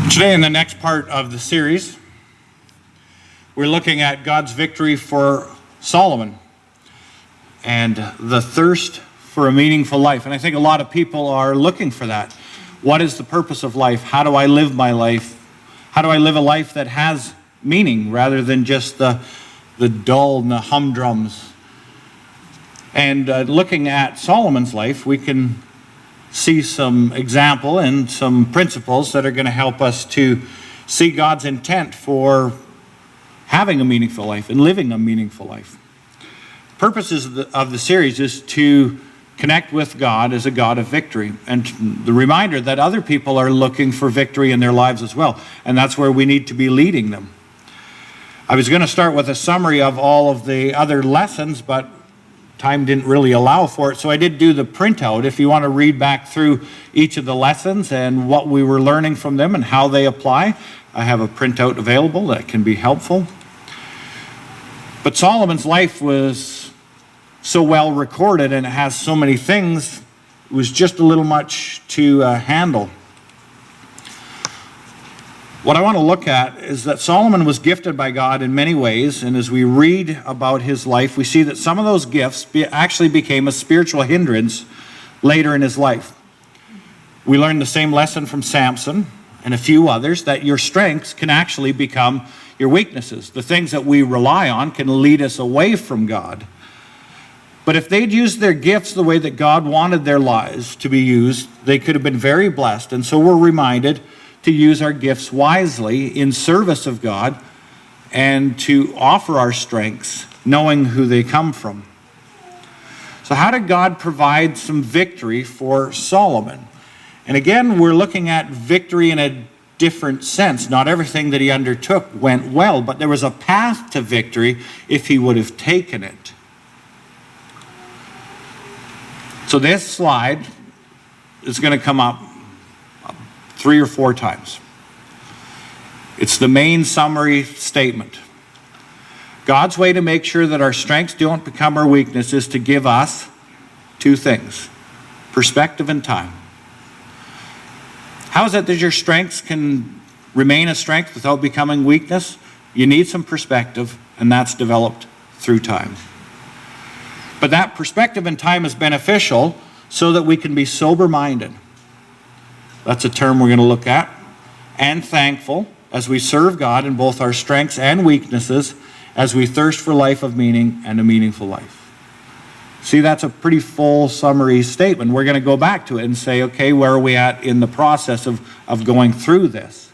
Today, in the next part of the series, we're looking at God's victory for Solomon and the thirst for a meaningful life. And I think a lot of people are looking for that. What is the purpose of life? How do I live my life? How do I live a life that has meaning rather than just the dull and the humdrums? And looking at Solomon's life, we can see some example and some principles that are going to help us to see God's intent for having a meaningful life and living a meaningful life. Purposes of the series is to connect with God as a God of victory, and the reminder that other people are looking for victory in their lives as well, and that's where we need to be leading them. I was going to start with a summary of all of the other lessons, but time didn't really allow for it, so I did do the printout. If you want to read back through each of the lessons and what we were learning from them and how they apply, I have a printout available that can be helpful. But Solomon's life was so well recorded and it has so many things, it was just a little much to handle. What I want to look at is that Solomon was gifted by God in many ways, and as we read about his life, we see that some of those gifts actually became a spiritual hindrance later in his life. We learned the same lesson from Samson and a few others, that your strengths can actually become your weaknesses. The things that we rely on can lead us away from God. But if they'd used their gifts the way that God wanted their lives to be used, they could have been very blessed. And so we're reminded to use our gifts wisely in service of God and to offer our strengths, knowing who they come from. So how did God provide some victory for Solomon? And again, we're looking at victory in a different sense. Not everything that he undertook went well, but there was a path to victory if he would have taken it. So this slide is going to come up 3 or 4 times. It's the main summary statement. God's way to make sure that our strengths don't become our weakness is to give us 2 things: perspective and time. How is it that your strengths can remain a strength without becoming weakness? You need some perspective, and that's developed through time. But that perspective and time is beneficial so that we can be sober-minded. That's a term we're going to look at. And thankful as we serve God in both our strengths and weaknesses, as we thirst for life of meaning and a meaningful life. See, that's a pretty full summary statement. We're going to go back to it and say, okay, where are we at in the process of going through this?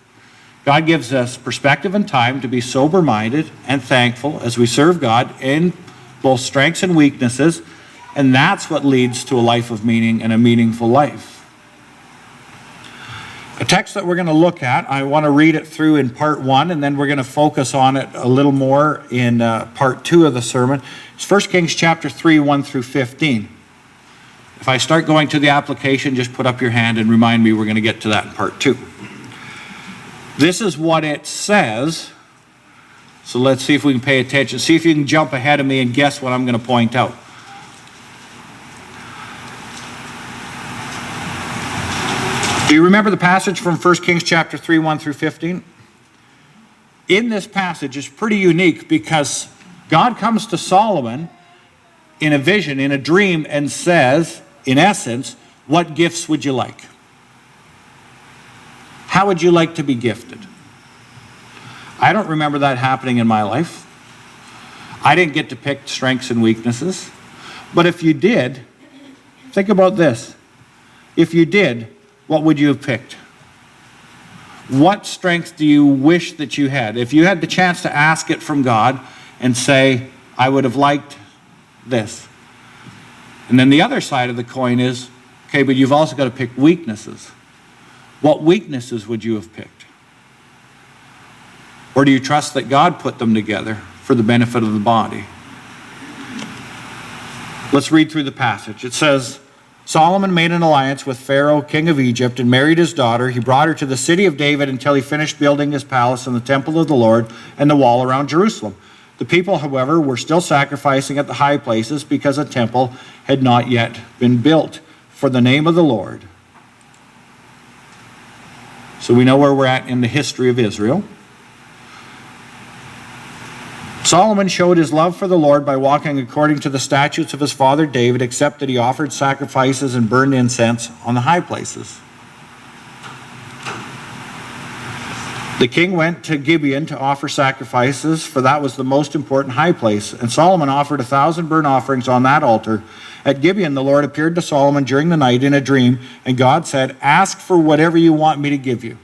God gives us perspective and time to be sober-minded and thankful as we serve God in both strengths and weaknesses, and that's what leads to a life of meaning and a meaningful life. A text that we're going to look at, I want to read it through in part 1, and then we're going to focus on it a little more in part 2 of the sermon. It's 1 Kings chapter 3, 1 through 15. If I start going to the application, just put up your hand and remind me we're going to get to that in part 2. This is what it says. So let's see if we can pay attention. See if you can jump ahead of me and guess what I'm going to point out. Do you remember the passage from 1 Kings chapter 3, 1 through 15? In this passage, it's pretty unique because God comes to Solomon in a vision, in a dream, and says, in essence, what gifts would you like? How would you like to be gifted? I don't remember that happening in my life. I didn't get to pick strengths and weaknesses. But if you did, think about this. If you did, what would you have picked? What strengths do you wish that you had? If you had the chance to ask it from God and say, I would have liked this. And then the other side of the coin is, okay, but you've also got to pick weaknesses. What weaknesses would you have picked? Or do you trust that God put them together for the benefit of the body? Let's read through the passage. It says, Solomon made an alliance with Pharaoh, king of Egypt, and married his daughter. He brought her to the city of David until he finished building his palace and the temple of the Lord and the wall around Jerusalem. The people, however, were still sacrificing at the high places because a temple had not yet been built for the name of the Lord. So we know where we're at in the history of Israel. Solomon showed his love for the Lord by walking according to the statutes of his father David, except that he offered sacrifices and burned incense on the high places. The king went to Gibeon to offer sacrifices, for that was the most important high place. And Solomon offered 1,000 burnt offerings on that altar. At Gibeon, the Lord appeared to Solomon during the night in a dream, and God said, "Ask for whatever you want me to give you."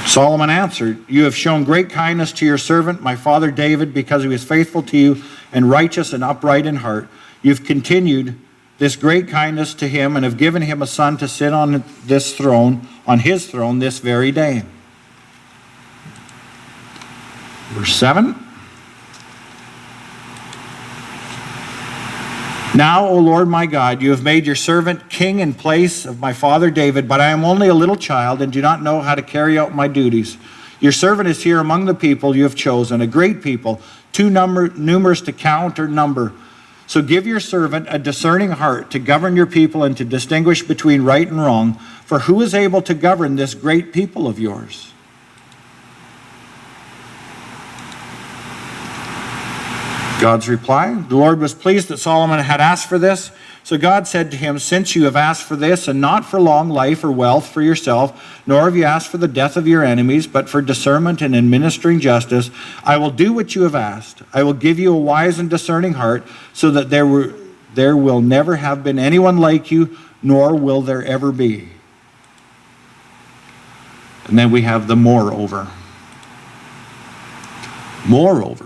Solomon answered, "You have shown great kindness to your servant, my father David, because he was faithful to you and righteous and upright in heart. You've continued this great kindness to him and have given him a son to sit on his throne this very day." Verse 7. "Now, O Lord my God, you have made your servant king in place of my father David, but I am only a little child and do not know how to carry out my duties. Your servant is here among the people you have chosen, a great people, too numerous to count or number. So give your servant a discerning heart to govern your people and to distinguish between right and wrong. For who is able to govern this great people of yours?" God's reply, "The Lord was pleased that Solomon had asked for this. So God said to him, 'Since you have asked for this, and not for long life or wealth for yourself, nor have you asked for the death of your enemies, but for discernment and administering justice, I will do what you have asked. I will give you a wise and discerning heart, so that there will never have been anyone like you, nor will there ever be.'" And then we have the moreover. "Moreover,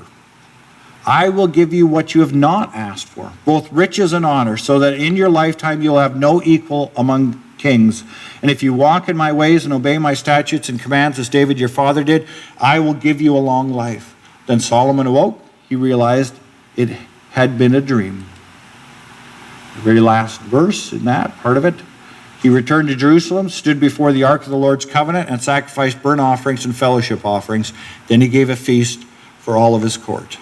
I will give you what you have not asked for, both riches and honor, so that in your lifetime you will have no equal among kings. And if you walk in my ways and obey my statutes and commands as David your father did, I will give you a long life." Then Solomon awoke. He realized it had been a dream. The very last verse in that part of it. "He returned to Jerusalem, stood before the ark of the Lord's covenant, and sacrificed burnt offerings and fellowship offerings. Then he gave a feast for all of his court."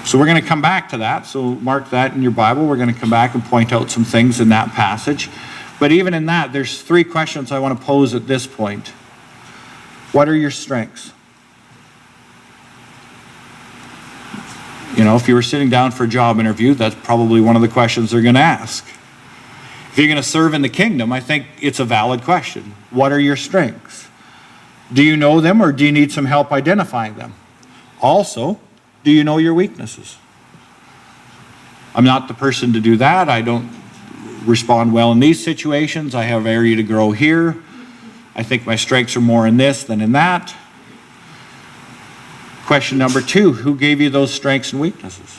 So we're going to come back to that. So mark that in your Bible. We're going to come back and point out some things in that passage. But even in that, there's 3 questions I want to pose at this point. What are your strengths? You know, if you were sitting down for a job interview, that's probably one of the questions they're going to ask. If you're going to serve in the kingdom, I think it's a valid question. What are your strengths? Do you know them, or do you need some help identifying them? Also, do you know your weaknesses? I'm not the person to do that. I don't respond well in these situations. I have area to grow here. I think my strengths are more in this than in that. Question number 2, who gave you those strengths and weaknesses?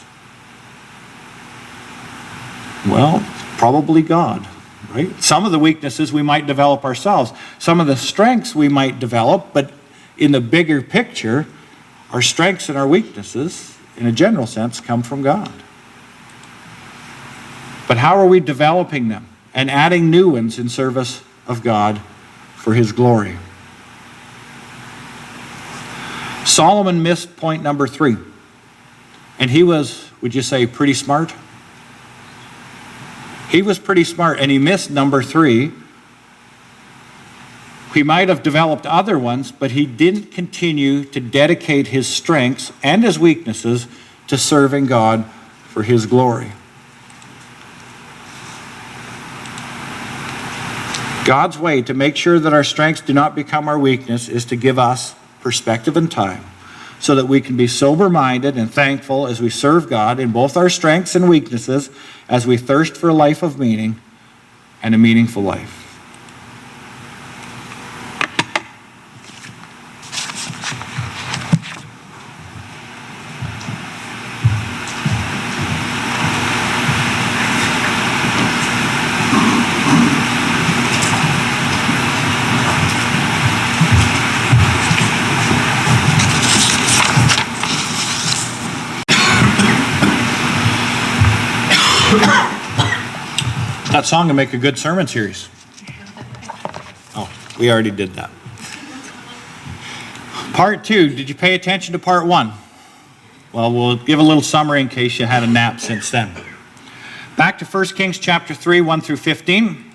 Well, probably God, right? Some of the weaknesses we might develop ourselves. Some of the strengths we might develop, but in the bigger picture, our strengths and our weaknesses, in a general sense, come from God. But how are we developing them and adding new ones in service of God for his glory? Solomon missed point number 3. And he was, would you say, pretty smart? He was pretty smart, and he missed number 3. He might have developed other ones, but he didn't continue to dedicate his strengths and his weaknesses to serving God for his glory. God's way to make sure that our strengths do not become our weakness is to give us perspective and time, so that we can be sober-minded and thankful as we serve God in both our strengths and weaknesses, as we thirst for a life of meaning and a meaningful life. That song will make a good sermon series. Oh, we already did that. Part 2, did you pay attention to part 1? Well, we'll give a little summary in case you had a nap since then. Back to 1 Kings chapter 3, 1 through 15.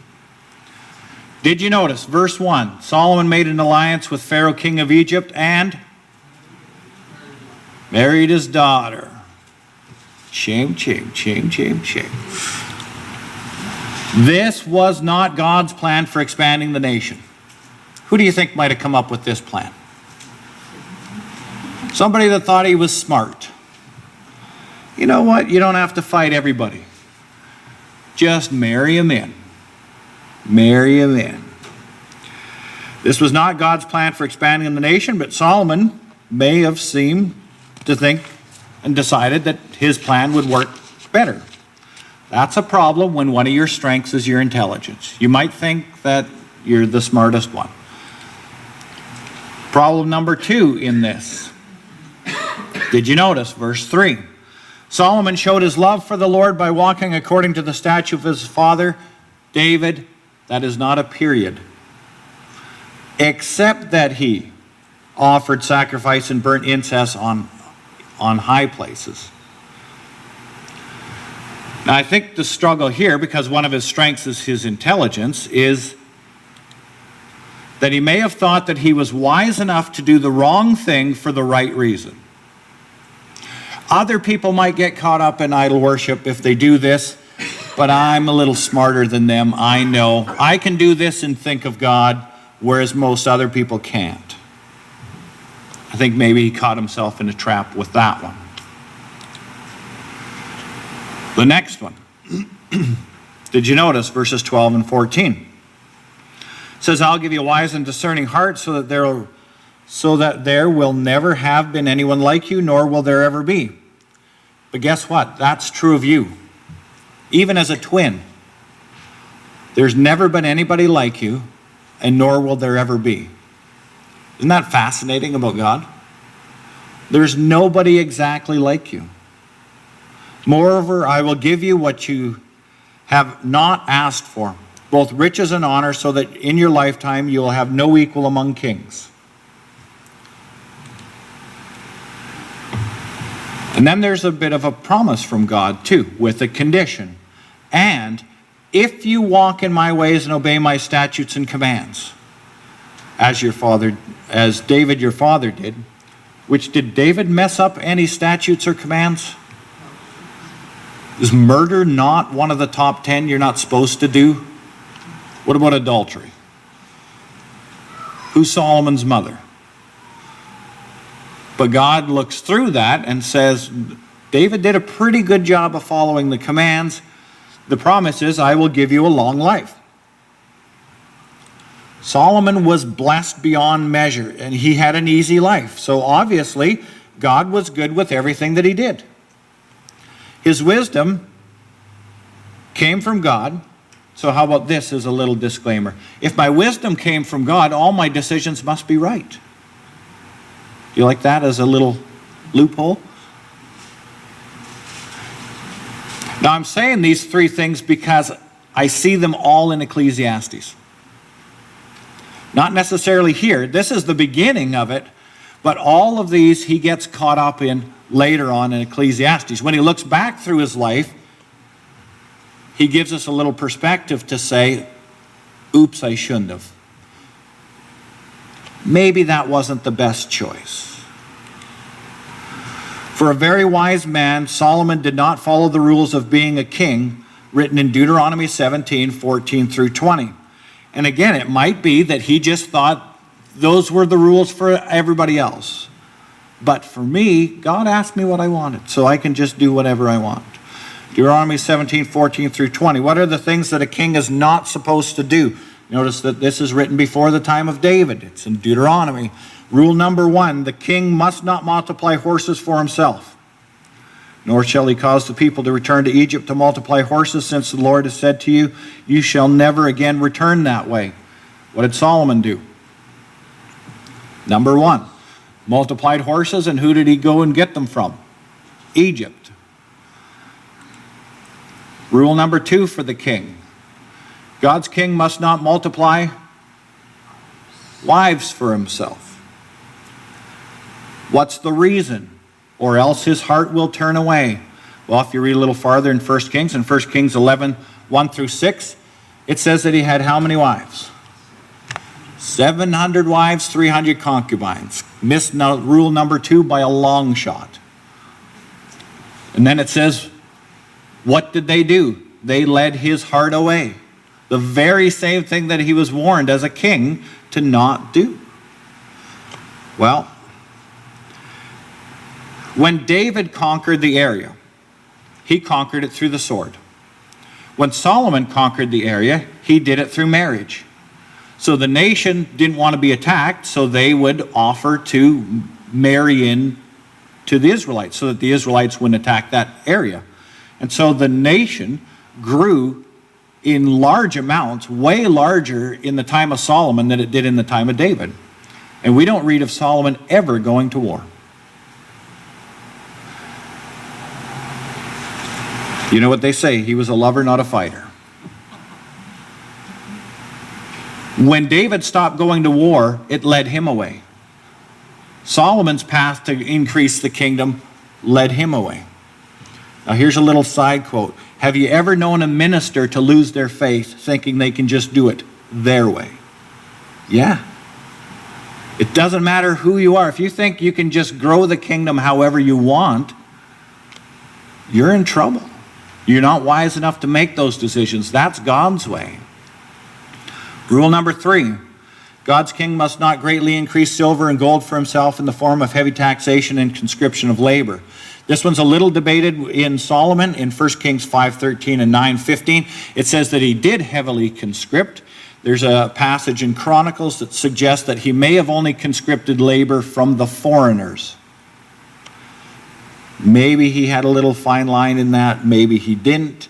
Did you notice, verse 1, Solomon made an alliance with Pharaoh, king of Egypt, and married his daughter. Shame, shame, shame, shame, shame. This was not God's plan for expanding the nation. Who do you think might have come up with this plan? Somebody that thought he was smart. You know what? You don't have to fight everybody. Just marry him in. Marry him in. This was not God's plan for expanding the nation, but Solomon may have seemed to think and decided that his plan would work better. That's a problem when one of your strengths is your intelligence. You might think that you're the smartest one. Problem number 2 in this. Did you notice? Verse 3. Solomon showed his love for the Lord by walking according to the statute of his father David. That is not a period. Except that he offered sacrifice and burnt incense on high places. Now I think the struggle here, because one of his strengths is his intelligence, is that he may have thought that he was wise enough to do the wrong thing for the right reason. Other people might get caught up in idol worship if they do this, but I'm a little smarter than them. I know I can do this and think of God, whereas most other people can't. I think maybe he caught himself in a trap with that one. The next one. Did you notice verses 12 and 14? It says, I'll give you a wise and discerning heart so that there will never have been anyone like you, nor will there ever be. But guess what? That's true of you. Even as a twin, there's never been anybody like you, and nor will there ever be. Isn't that fascinating about God? There's nobody exactly like you. Moreover, I will give you what you have not asked for, both riches and honor, so that in your lifetime you will have no equal among kings. And then there's a bit of a promise from God too, with a condition. And if you walk in my ways and obey my statutes and commands, as David your father did, which did David mess up any statutes or commands? Is murder not one of the top 10 you're not supposed to do? What about adultery? Who's Solomon's mother? But God looks through that and says, David did a pretty good job of following the commands. The promise is, I will give you a long life. Solomon was blessed beyond measure, and he had an easy life. So obviously, God was good with everything that he did. His wisdom came from God. So how about this as a little disclaimer? If my wisdom came from God, all my decisions must be right. Do you like that as a little loophole? Now I'm saying these 3 things because I see them all in Ecclesiastes. Not necessarily here. This is the beginning of it, but all of these he gets caught up in later on in Ecclesiastes. When he looks back through his life, he gives us a little perspective to say, oops, I shouldn't have. Maybe that wasn't the best choice. For a very wise man, Solomon did not follow the rules of being a king written in Deuteronomy 17, 14 through 20. And again, it might be that he just thought those were the rules for everybody else. But for me, God asked me what I wanted, so I can just do whatever I want. Deuteronomy 17, 14 through 20. What are the things that a king is not supposed to do? Notice that this is written before the time of David. It's in Deuteronomy. Rule number 1, the king must not multiply horses for himself, nor shall he cause the people to return to Egypt to multiply horses, since the Lord has said to you, you shall never again return that way. What did Solomon do? Number 1, multiplied horses, and who did he go and get them from? Egypt. Rule number 2 for the king. God's king must not multiply wives for himself. What's the reason? Or else his heart will turn away. Well, if you read a little farther in 1 Kings, in 1 Kings 11, 1 through 6, it says that he had how many wives? 700 wives, 300 concubines. Missed rule number 2 by a long shot. And then it says, what did they do? They led his heart away. The very same thing that he was warned as a king to not do. Well, when David conquered the area, he conquered it through the sword. When Solomon conquered the area, he did it through marriage. So the nation didn't want to be attacked, so they would offer to marry in to the Israelites so that the Israelites wouldn't attack that area. And so the nation grew in large amounts, way larger in the time of Solomon than it did in the time of David. And we don't read of Solomon ever going to war. You know what they say? He was a lover, not a fighter. When David stopped going to war, it led him away. Solomon's path to increase the kingdom led him away. Now here's a little side quote. Have you ever known a minister to lose their faith thinking they can just do it their way? Yeah. It doesn't matter who you are. If you think you can just grow the kingdom however you want, you're in trouble. You're not wise enough to make those decisions. That's God's way. Rule number 3, God's king must not greatly increase silver and gold for himself in the form of heavy taxation and conscription of labor. This one's a little debated in Solomon in 1 Kings 5:13 and 9:15. It says that he did heavily conscript. There's a passage in Chronicles that suggests that he may have only conscripted labor from the foreigners. Maybe he had a little fine line in that, maybe he didn't.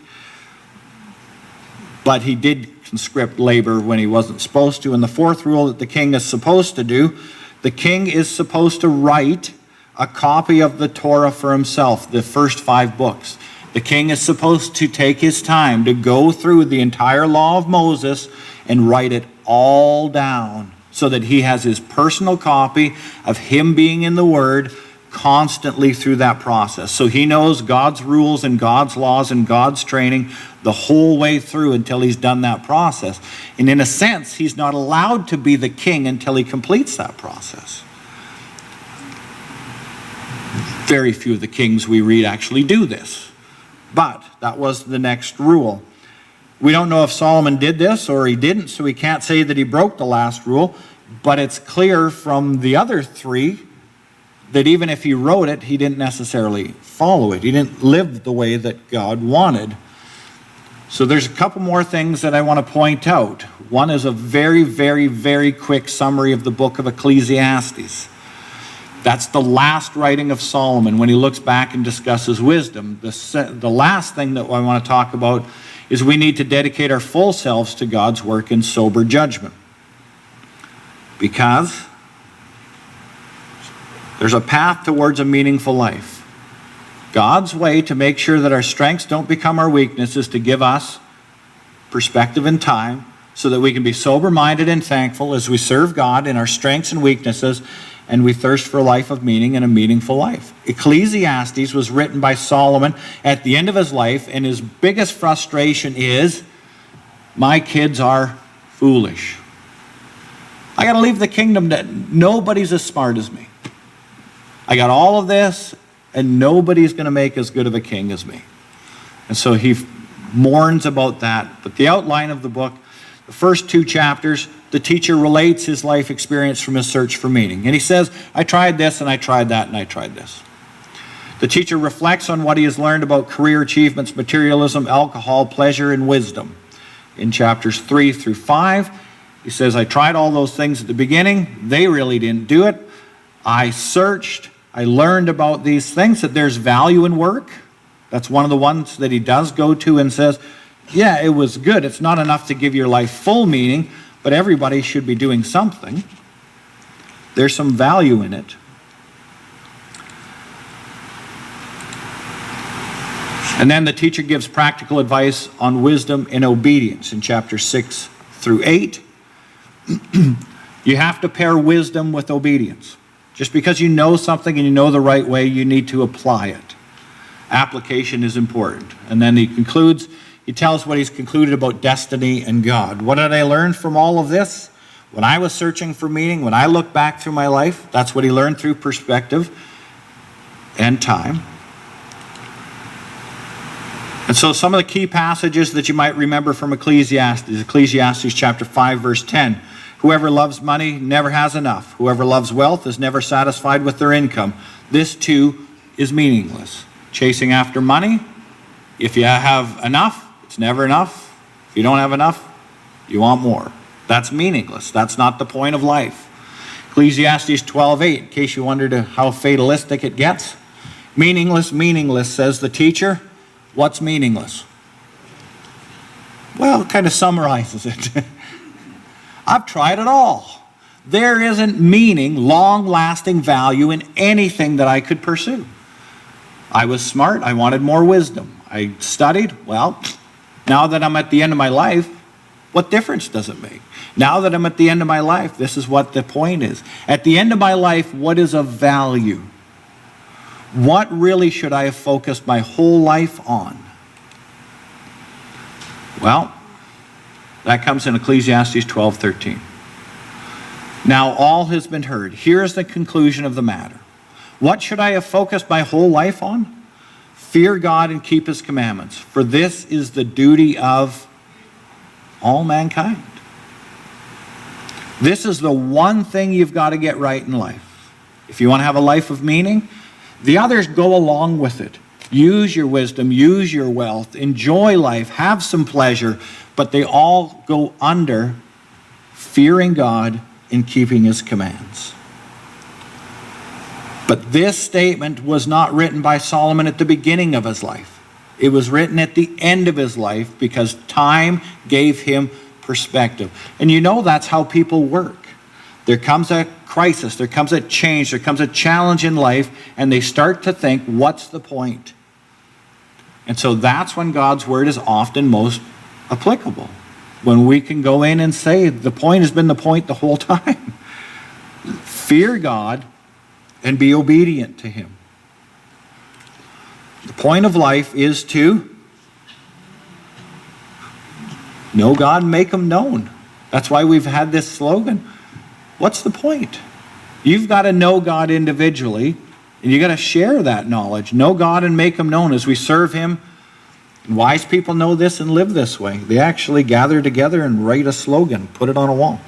But he did conscript labor when he wasn't supposed to. And the 4th rule that the king is supposed to do, the king is supposed to write a copy of the Torah for himself, the first 5 books. The king is supposed to take his time to go through the entire law of Moses and write it all down so that he has his personal copy of him being in the Word constantly through that process. So he knows God's rules and God's laws and God's training the whole way through until he's done that process. And in a sense, he's not allowed to be the king until he completes that process. Very few of the kings we read actually do this. But that was the next rule. We don't know if Solomon did this or he didn't, so we can't say that he broke the last rule. But it's clear from the other 3 that even if he wrote it, he didn't necessarily follow it. He didn't live the way that God wanted. So there's a couple more things that I want to point out. One is a very, very, very quick summary of the book of Ecclesiastes. That's the last writing of Solomon when he looks back and discusses wisdom. The last thing that I want to talk about is we need to dedicate our full selves to God's work in sober judgment. Because there's a path towards a meaningful life. God's way to make sure that our strengths don't become our weaknesses is to give us perspective and time so that we can be sober-minded and thankful as we serve God in our strengths and weaknesses, and we thirst for a life of meaning and a meaningful life. Ecclesiastes was written by Solomon at the end of his life, and his biggest frustration is, my kids are foolish. I got to leave the kingdom that nobody's as smart as me. I got all of this, and nobody's going to make as good of a king as me. And so he mourns about that. But the outline of the book, the first 2 chapters, the teacher relates his life experience from his search for meaning. And he says, I tried this, and I tried that, and I tried this. The teacher reflects on what he has learned about career achievements, materialism, alcohol, pleasure, and wisdom. In chapters 3 through 5, he says, I tried all those things at the beginning. They really didn't do it. I searched. I learned about these things, that there's value in work. That's one of the ones that he does go to and says, yeah, it was good. It's not enough to give your life full meaning, but everybody should be doing something. There's some value in it. And then the teacher gives practical advice on wisdom and obedience in chapters 6 through 8. You have to pair wisdom with obedience. Just because you know something and you know the right way, you need to apply it. application is important. And then he concludes, he tells what he's concluded about destiny and God. What did I learn from all of this? When I was searching for meaning, when I look back through my life, that's what he learned through perspective and time. And so some of the key passages that you might remember from Ecclesiastes chapter 5, verse 10. Whoever loves money never has enough. Whoever loves wealth is never satisfied with their income. This too is meaningless. Chasing after money, if you have enough, it's never enough. If you don't have enough, you want more. That's meaningless. That's not the point of life. Ecclesiastes 12:8, in case you wondered how fatalistic it gets. Meaningless, meaningless, says the teacher. What's meaningless? Well, it kind of summarizes it. I've tried it all. There isn't meaning, long-lasting value in anything that I could pursue. I was smart. I wanted more wisdom. I studied. Well, now that I'm at the end of my life, what difference does it make? Now that I'm at the end of my life, this is what the point is. At the end of my life, what is of value? What really should I have focused my whole life on? Well, that comes in Ecclesiastes 12:13. Now all has been heard. Here is the conclusion of the matter. What should I have focused my whole life on? Fear God and keep his commandments, for this is the duty of all mankind. This is the one thing you've got to get right in life. If you want to have a life of meaning, the others go along with it. Use your wisdom, use your wealth, enjoy life, have some pleasure, but they all go under fearing God and keeping his commands. But this statement was not written by Solomon at the beginning of his life. It was written at the end of his life because time gave him perspective. And you know that's how people work. There comes a crisis, there comes a change, there comes a challenge in life, and they start to think, what's the point? And so that's when God's word is often most applicable. When we can go in and say, the point has been the point the whole time. Fear God and be obedient to him. The point of life is to know God and make him known. That's why we've had this slogan. What's the point? You've got to know God individually, and you've got to share that knowledge. Know God and make him known as we serve him. Wise people know this and live this way. They actually gather together and write a slogan, put it on a wall.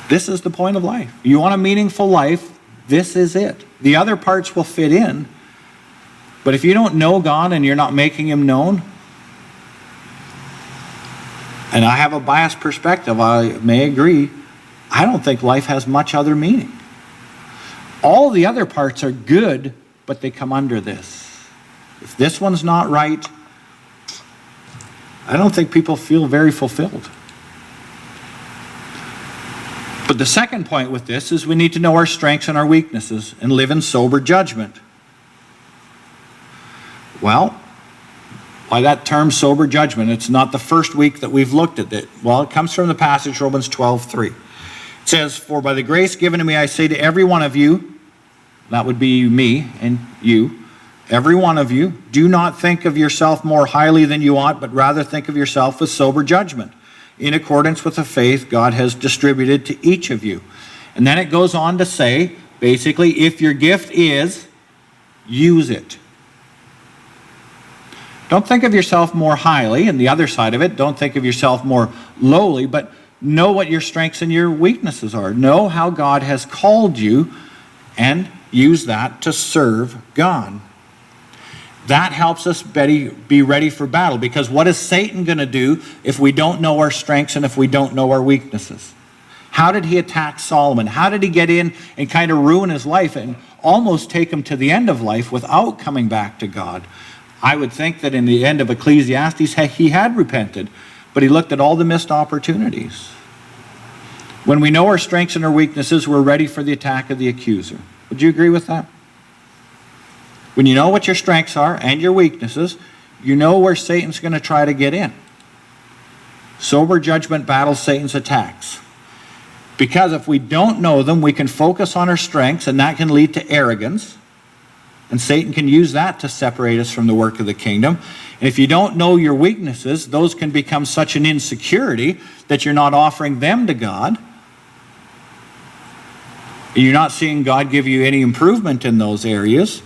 This is the point of life. You want a meaningful life, this is it. The other parts will fit in, but if you don't know God and you're not making him known, and I have a biased perspective, I may agree, I don't think life has much other meaning. All the other parts are good, but they come under this. If this one's not right, I don't think people feel very fulfilled. But the second point with this is we need to know our strengths and our weaknesses and live in sober judgment. Well, why that term sober judgment? It's not the first week that we've looked at it. Well, it comes from the passage Romans 12:3. It says, for by the grace given to me, I say to every one of you, that would be me and you, every one of you, do not think of yourself more highly than you ought, but rather think of yourself with sober judgment, in accordance with the faith God has distributed to each of you. And then it goes on to say, basically, if your gift is, use it. Don't think of yourself more highly, and the other side of it, don't think of yourself more lowly, but know what your strengths and your weaknesses are. Know how God has called you and use that to serve God. That helps us be ready for battle, because what is Satan going to do if we don't know our strengths and if we don't know our weaknesses? How did he attack Solomon? How did he get in and kind of ruin his life and almost take him to the end of life without coming back to God? I would think that in the end of Ecclesiastes, he had repented, but he looked at all the missed opportunities. When we know our strengths and our weaknesses, we're ready for the attack of the accuser. Would you agree with that? When you know what your strengths are and your weaknesses, you know where Satan's going to try to get in. Sober judgment battles Satan's attacks. Because if we don't know them, we can focus on our strengths, and that can lead to arrogance. And Satan can use that to separate us from the work of the kingdom. And if you don't know your weaknesses, those can become such an insecurity that you're not offering them to God. You're not seeing God give you any improvement in those areas.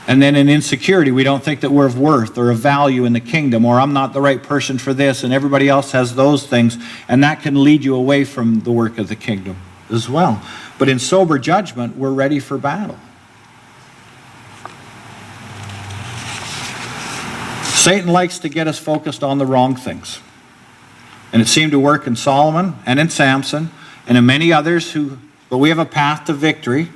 And then in insecurity, we don't think that we're of worth or of value in the kingdom, or I'm not the right person for this, and everybody else has those things. And that can lead you away from the work of the kingdom as well. But in sober judgment, we're ready for battle. Satan likes to get us focused on the wrong things. And it seemed to work in Solomon and in Samson and in many others but we have a path to victory,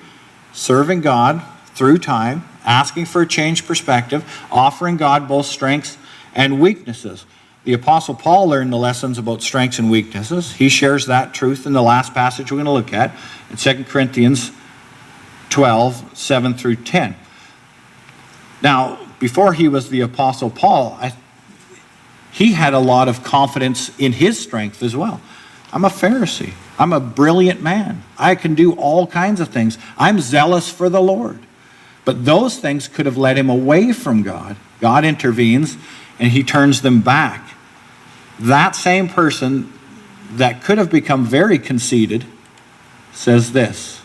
serving God through time, asking for a changed perspective, offering God both strengths and weaknesses. The Apostle Paul learned the lessons about strengths and weaknesses. He shares that truth in the last passage we're going to look at in 2 Corinthians 12, 7 through 10. Now, before he was the Apostle Paul, he had a lot of confidence in his strength as well. I'm a Pharisee. I'm a brilliant man. I can do all kinds of things. I'm zealous for the Lord. But those things could have led him away from God. God intervenes and he turns them back. That same person that could have become very conceited says this: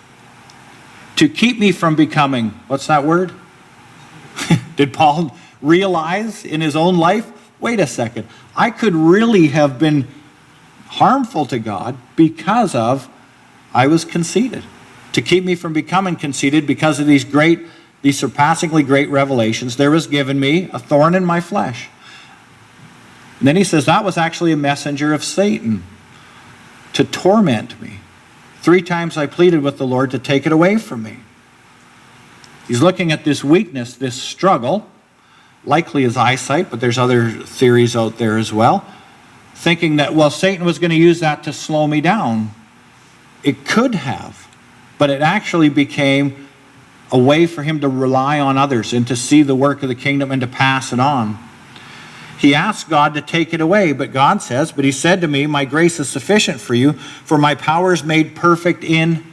to keep me from becoming, what's that word? Did Paul realize in his own life, wait a second, I could really have been harmful to God because I was conceited. To keep me from becoming conceited because of these surpassingly great revelations, there was given me a thorn in my flesh. And then he says that was actually a messenger of Satan to torment me. 3 times I pleaded with the Lord to take it away from me. He's looking at this weakness, this struggle, likely his eyesight, but there's other theories out there as well, thinking that, well, Satan was going to use that to slow me down. It could have, but it actually became a way for him to rely on others and to see the work of the kingdom and to pass it on. He asked God to take it away, but God says, but he said to me, my grace is sufficient for you, for my power is made perfect in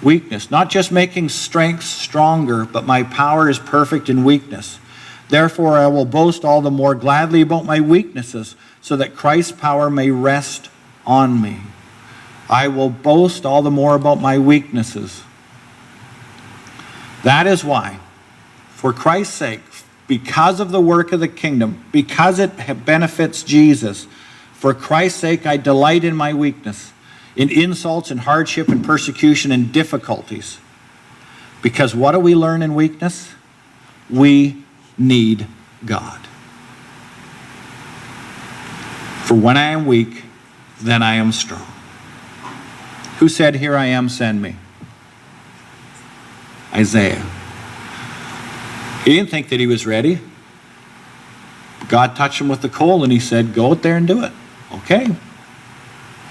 weakness. Not just making strength stronger, but my power is perfect in weakness. Therefore, I will boast all the more gladly about my weaknesses, so that Christ's power may rest on me. I will boast all the more about my weaknesses. That is why, for Christ's sake, because of the work of the kingdom, because it benefits Jesus, for Christ's sake I delight in my weakness, in insults and hardship and persecution and difficulties. Because what do we learn in weakness? We need God. For when I am weak, then I am strong. Who said, here I am, send me? Isaiah. He didn't think that he was ready. God touched him with the coal and he said, go out there and do it. Okay.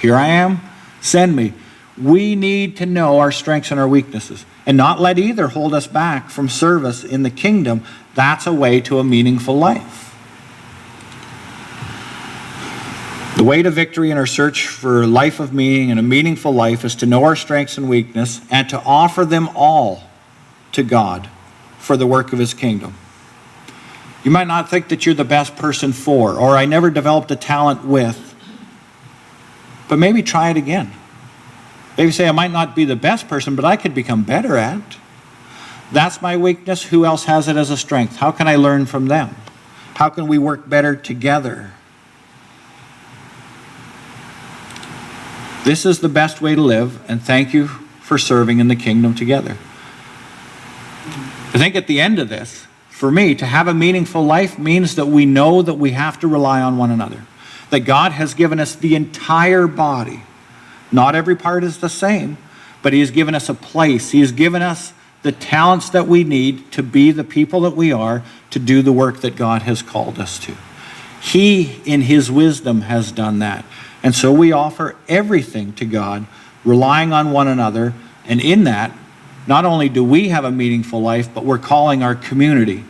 Here I am. Send me. We need to know our strengths and our weaknesses and not let either hold us back from service in the kingdom. That's a way to a meaningful life. The way to victory in our search for a life of meaning and a meaningful life is to know our strengths and weakness and to offer them all to God for the work of his kingdom. You might not think that you're the best person for, or I never developed a talent with, but maybe try it again. Maybe say, I might not be the best person, but I could become better at. That's my weakness. Who else has it as a strength? How can I learn from them? How can we work better together? This is the best way to live, and thank you for serving in the kingdom together. I think at the end of this, for me, to have a meaningful life means that we know that we have to rely on one another. That God has given us the entire body. Not every part is the same, but he has given us a place. He has given us the talents that we need to be the people that we are, to do the work that God has called us to. He, in his wisdom, has done that. And so we offer everything to God, relying on one another. And in that, not only do we have a meaningful life, but we're calling our community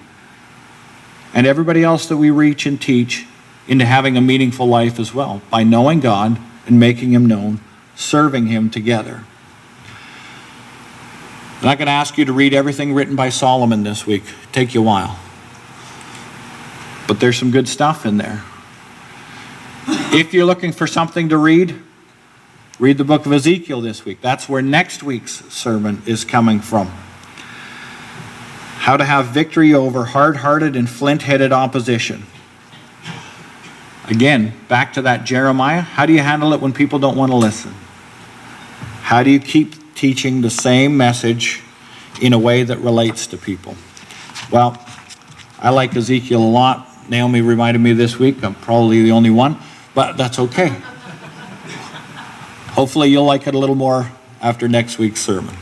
and everybody else that we reach and teach into having a meaningful life as well, by knowing God and making him known, serving him together. I'm not going to ask you to read everything written by Solomon this week. It'll take you a while. But there's some good stuff in there. If you're looking for something to read the book of Ezekiel this week. That's where next week's sermon is coming from. How to have victory over hard-hearted and flint-headed opposition. Again, back to that Jeremiah. How do you handle it when people don't want to listen? How do you keep teaching the same message in a way that relates to people? Well, I like Ezekiel a lot. Naomi reminded me this week. I'm probably the only one, but that's okay. Hopefully you'll like it a little more after next week's sermon.